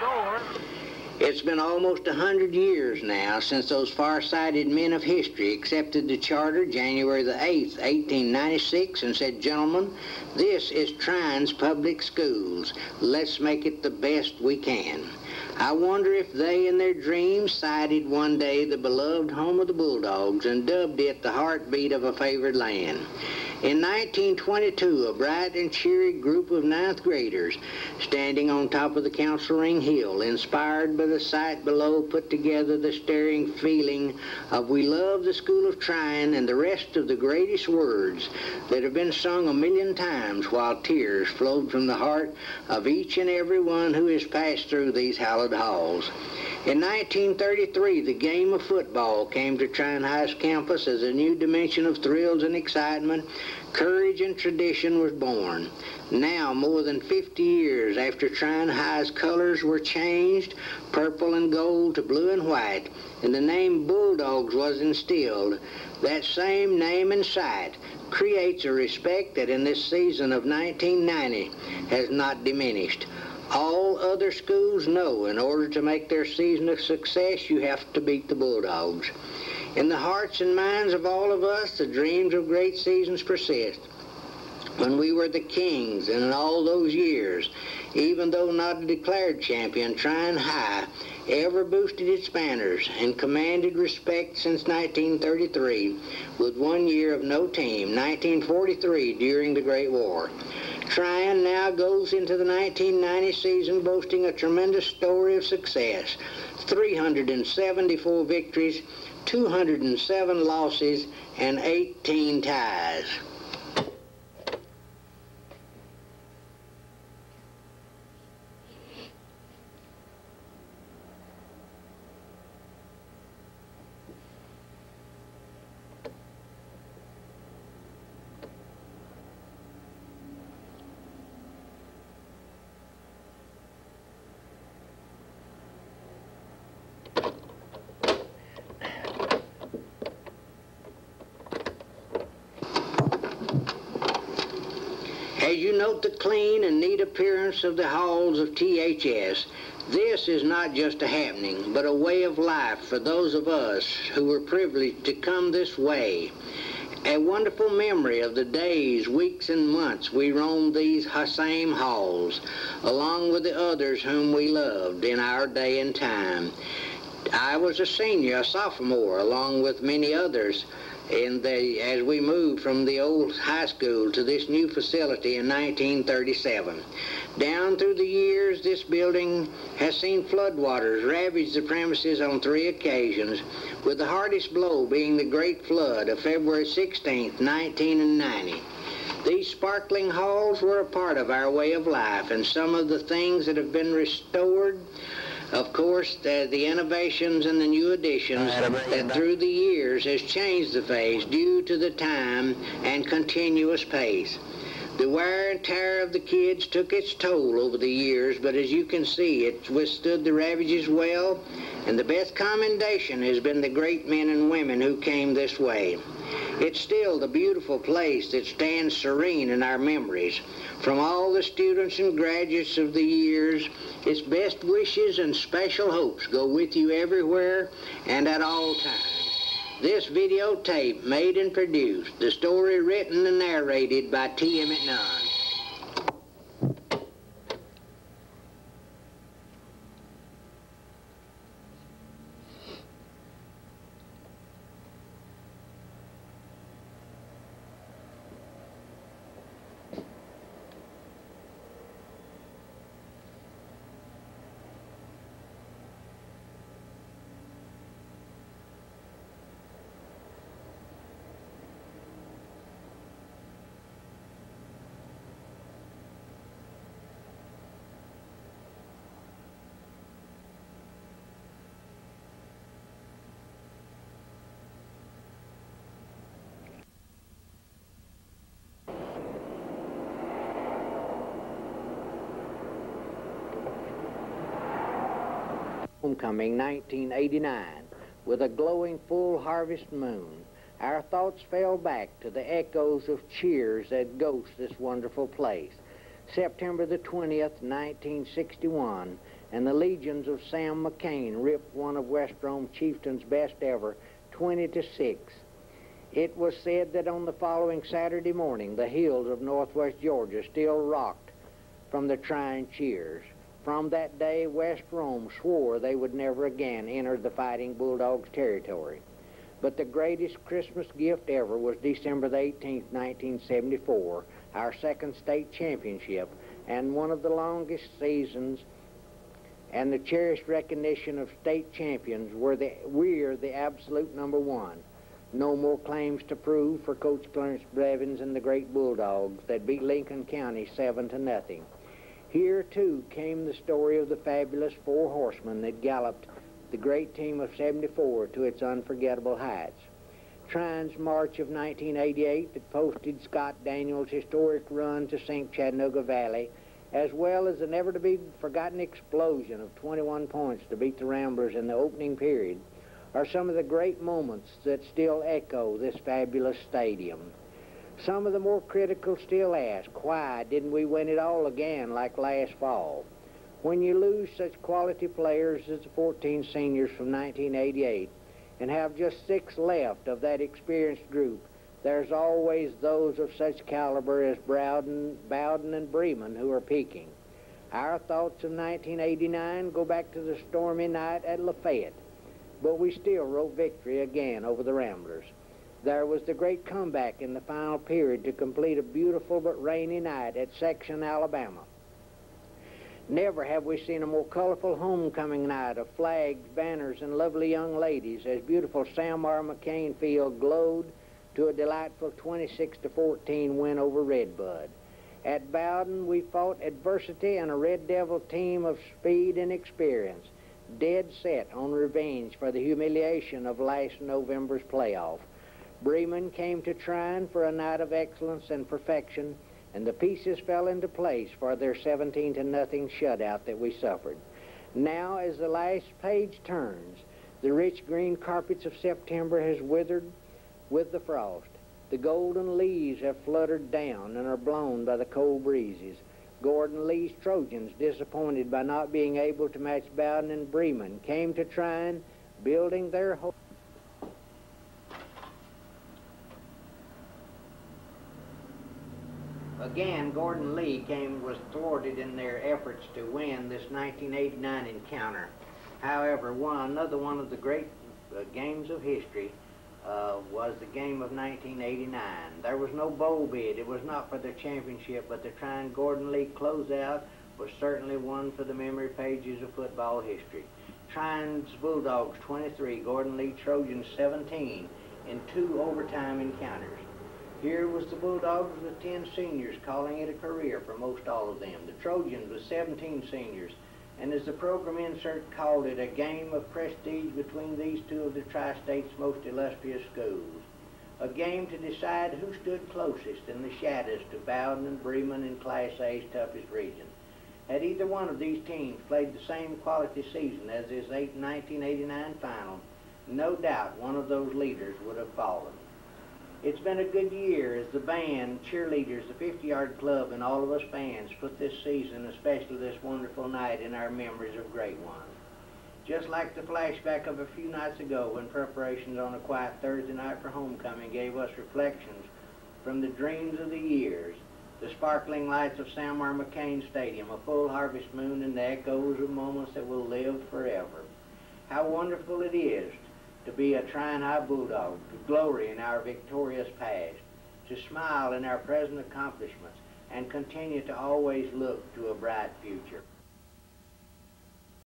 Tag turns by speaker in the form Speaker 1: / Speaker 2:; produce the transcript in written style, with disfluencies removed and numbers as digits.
Speaker 1: score.
Speaker 2: It's been almost 100 years now since those far-sighted men of history accepted the charter January the 8th, 1896, and said, "Gentlemen, this is Trion's public schools. Let's make it the best we can." I wonder if they in their dreams sighted one day the beloved home of the Bulldogs and dubbed it the heartbeat of a favored land. In 1922, a bright and cheery group of ninth graders, standing on top of the Council Ring Hill, inspired by the sight below, put together the stirring feeling of "We love the School of Trion" and the rest of the greatest words that have been sung a million times, while tears flowed from the heart of each and every one who has passed through these hallowed halls. In 1933, the game of football came to Trion High's campus as a new dimension of thrills and excitement. Courage and tradition was born. Now, more than 50 years after Trion High's colors were changed, purple and gold to blue and white, and the name Bulldogs was instilled, that same name and sight creates a respect that in this season of 1990 has not diminished. All other schools know in order to make their season a success, you have to beat the Bulldogs. In the hearts and minds of all of us, the dreams of great seasons persist. When we were the kings, and in all those years, even though not a declared champion, Trion High ever boosted its banners and commanded respect since 1933, with 1 year of no team, 1943, during the Great War. Trion now goes into the 1990 season boasting a tremendous story of success: 374 victories, 207 losses, and 18 ties. As you note the clean and neat appearance of the halls of THS, this is not just a happening, but a way of life for those of us who were privileged to come this way. A wonderful memory of the days, weeks, and months we roamed these same halls, along with the others whom we loved in our day and time. I was a senior, a sophomore, along with many others, as we moved from the old high school to this new facility in 1937. Down through the years, this building has seen floodwaters ravage the premises on 3 occasions, with the hardest blow being the Great Flood of February 16, 1990. These sparkling halls were a part of our way of life, and some of the things that have been restored, of course, the innovations and the new additions that through the years has changed the face due to the time and continuous pace. The wear and tear of the kids took its toll over the years, but as you can see, it withstood the ravages well, and the best commendation has been the great men and women who came this way. It's still the beautiful place that stands serene in our memories. From all the students and graduates of the years, its best wishes and special hopes go with you everywhere and at all times. This videotape made and produced, the story written and narrated by Emmett Nunn. Homecoming 1989, with a glowing full harvest moon, our thoughts fell back to the echoes of cheers that ghost this wonderful place. September the 20th, 1961, and the legions of Sam McCain ripped one of West Rome chieftain's best ever, 20-6. It was said that on the following Saturday morning, the hills of northwest Georgia still rocked from the Trion cheers. From that day, West Rome swore they would never again enter the Fighting Bulldogs' territory. But the greatest Christmas gift ever was December the 18th, 1974, our second state championship, and one of the longest seasons, and the cherished recognition of state champions. We're the absolute number one. No more claims to prove for Coach Clarence Blevins and the great Bulldogs that beat Lincoln County 7-0. Here, too, came the story of the fabulous four horsemen that galloped the great team of 74 to its unforgettable heights. Trion's March of 1988 that posted Scott Daniels' historic run to sink Chattanooga Valley, as well as the never-to-be-forgotten explosion of 21 points to beat the Ramblers in the opening period, are some of the great moments that still echo this fabulous stadium. Some of the more critical still ask, why didn't we win it all again like last fall? When you lose such quality players as the 14 seniors from 1988 and have just 6 left of that experienced group, there's always those of such caliber as Bowden and Bremen who are peaking. Our thoughts of 1989 go back to the stormy night at Lafayette, but we still wrote victory again over the Ramblers. There was the great comeback in the final period to complete a beautiful but rainy night at Section, Alabama. Never have we seen a more colorful homecoming night of flags, banners, and lovely young ladies as beautiful Sam R. McCain Field glowed to a delightful 26-14 win over Redbud. At Bowden, we fought adversity and a Red Devil team of speed and experience, dead set on revenge for the humiliation of last November's playoff. Bremen came to Trion for a night of excellence and perfection, and the pieces fell into place for their 17-0 shutout that we suffered. Now, as the last page turns, the rich green carpets of September has withered with the frost. The golden leaves have fluttered down and are blown by the cold breezes. Gordon Lee's Trojans, disappointed by not being able to match Bowden and Bremen, came to Trion, building their hope. Again, Gordon Lee was thwarted in their efforts to win this 1989 encounter. However, another one of the great games of history was the game of 1989. There was no bowl bid. It was not for the championship, but the Trion Gordon Lee closeout was certainly one for the memory pages of football history. Trion's Bulldogs 23, Gordon Lee Trojans 17 in 2 overtime encounters. Here was the Bulldogs with 10 seniors, calling it a career for most all of them. The Trojans with 17 seniors, and as the program insert called it, a game of prestige between these two of the Tri-State's most illustrious schools. A game to decide who stood closest in the shadows to Bowden and Bremen in Class A's toughest region. Had either one of these teams played the same quality season as his 1989 final, no doubt one of those leaders would have fallen. It's been a good year as the band, cheerleaders, the 50-yard club, and all of us fans put this season, especially this wonderful night, in our memories of great ones. Just like the flashback of a few nights ago when preparations on a quiet Thursday night for homecoming gave us reflections from the dreams of the years, the sparkling lights of Sam R. McCain Stadium, a full harvest moon, and the echoes of moments that will live forever. How wonderful it is to be a Trion High Bulldog, to glory in our victorious past, to smile in our present accomplishments, and continue to always look to a bright future.